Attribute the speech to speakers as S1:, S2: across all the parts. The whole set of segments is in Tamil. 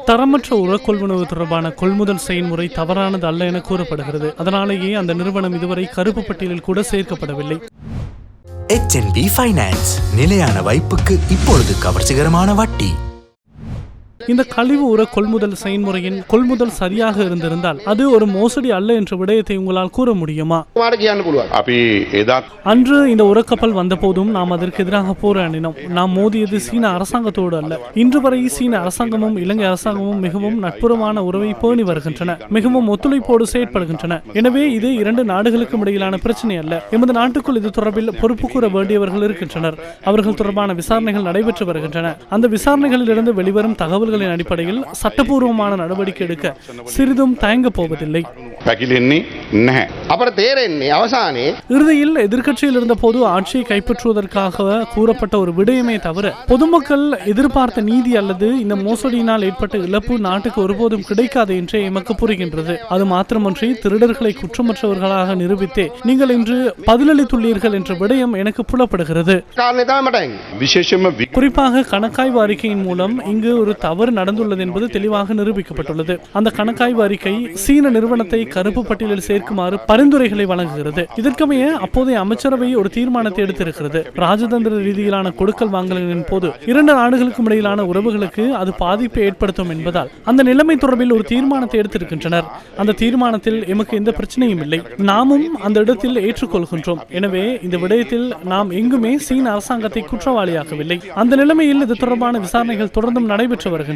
S1: தரமற்ற உரக்கொள்வனவு தொடர்பான கொள்முதல் செயல்முறை தவறானது அல்ல என கூறப்படுகிறது. அதனாலேயே அந்த நிறுவனம் இதுவரை கருப்பு பட்டியலில் கூட சேர்க்கப்படவில்லை.
S2: HNB Finance நிலையான வைப்புக்கு இப்பொழுது கவர்ச்சிகரமான வட்டி.
S1: இந்த கழிவு உர கொள்முதல் செயல்முறையின் கொள்முதல் சரியாக இருந்திருந்தால் அது ஒரு மோசடி அல்ல என்ற விடயத்தை உங்களால் கூற முடியுமா? அன்று இந்த உரக்கப்பல் வந்த போதும் நாம் அதற்கு எதிராக போராடினோம். நாம் மோதியது சீன அரசாங்கத்தோடு அல்ல. இன்று வரை சீன அரசாங்கமும் இலங்கை அரசாங்கமும் மிகவும் நட்புறமான உறவை பேணி வருகின்றன, மிகவும் ஒத்துழைப்போடு செயற்படுகின்றன. எனவே இது இரண்டு நாடுகளுக்கும் இடையிலான பிரச்சனை அல்ல. எமது நாட்டுக்குள் இது தொடர்பில் பொறுப்பு கூற வேண்டியவர்கள் இருக்கின்றனர். அவர்கள் தொடர்பான விசாரணைகள் நடைபெற்று வருகின்றன. அந்த விசாரணைகளில் இருந்து வெளிவரும் தகவல்களின் அடிப்படையில் சட்டபூர்வமான நடவடிக்கை எடுக்க சிறிதும் தயங்க போவதில்லை. இறுதியில் எதிர்க்கட்சியில் இருந்த போது ஆட்சியை கைப்பற்றுவதற்காக கூறப்பட்ட ஒரு விடயமே தவிர பொதுமக்கள் எதிர்பார்த்த நீதி அல்லது இந்த மோசடியினால் ஏற்பட்ட இழப்பு நாட்டுக்கு ஒருபோதும் கிடைக்காது என்றே எமக்கு புரிகின்றது. அது மாத்திரமன்றி திருடர்களை குற்றமற்றவர்களாக நிரூபித்தே நீங்கள் இன்று பதிலளித்துள்ளீர்கள் என்ற விடயம் எனக்கு புலப்படுகிறது. குறிப்பாக கணக்காய்வு அறிக்கையின் மூலம் இங்கு ஒரு தவறு நடந்துள்ளது என்பது தெளிவாக நிரூபிக்கப்பட்டுள்ளது. அந்த கணக்காய்வு அறிக்கை சீன நிறுவனத்தை கருப்பு பட்டியலில் சேர்க்குமாறு பரிந்துரைகளை வழங்குகிறது. இதற்கமைய அப்போதைய அமைச்சரவை ஒரு தீர்மானத்தை எடுத்திருக்கிறது. ராஜதந்திர ரீதியிலான கொடுக்கல் வாங்கலின் போது இரண்டு நாடுகளுக்கும் இடையிலான உறவுகளுக்கு அது பாதிப்பை ஏற்படுத்தும் என்பதால் அந்த நிலைமை தொடர்பில் ஒரு தீர்மானத்தை எடுத்திருக்கின்றனர். அந்த தீர்மானத்தில் எமக்கு எந்த பிரச்சனையும் இல்லை. நாமும் அந்த இடத்தில் ஏற்றுக்கொள்கின்றோம். எனவே இந்த விடயத்தில் நாம் எங்குமே சீன அரசாங்கத்தை குற்றவாளியாக்கவில்லை. அந்த நிலைமையில் இது தொடர்பான விசாரணைகள் தொடர்ந்தும் நடைபெற்று வருகின்றன.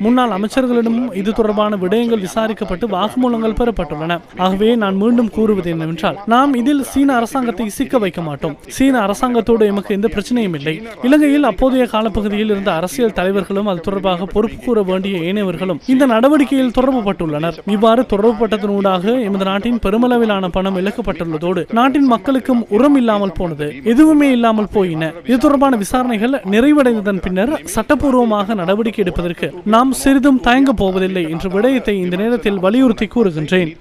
S1: முன்னாள் அமைச்சர்களிடமும் இது தொடர்பான விடயங்கள் விசாரிக்கப்பட்டு வாக்குமூலங்கள் பெறப்பட்டுள்ளன. ஆகவே நான் மீண்டும் கூறுவது என்னவென்றால் நாம் இதில் சீன அரசாங்கத்தை சிக்க வைக்க மாட்டோம். சீன அரசாங்கத்தோடு எமக்கு எந்த பிரச்சனையும் இல்லை. இலங்கையில் அப்போதைய காலப்பகுதியில் இருந்த அரசியல் தலைவர்களும் அது தொடர்பாக பொறுப்பு கூற வேண்டிய ஏனையவர்களும் இந்த நடவடிக்கையில் தொடர்புபட்டுள்ளனர். இவ்வாறு தொடர்புபட்டதனூடாக எமது நாட்டின் பெருமளவிலான பணம் இழக்கப்பட்டுள்ளதோடு நாட்டின் மக்களுக்கும் உரம் இல்லாமல் போனது, எதுவுமே இல்லாமல் போயின. இது தொடர்பான விசாரணைகள் நிறைவடைந்ததன் பின்னர் சட்டப்பூர்வமாக நடவடிக்கை எடுப்பதற்கு நாம் சிறிதும் தயங்க போவதில்லை என்ற விடயத்தை இந்த நேரத்தில் வலியுறுத்தி கூறுகின்றேன்.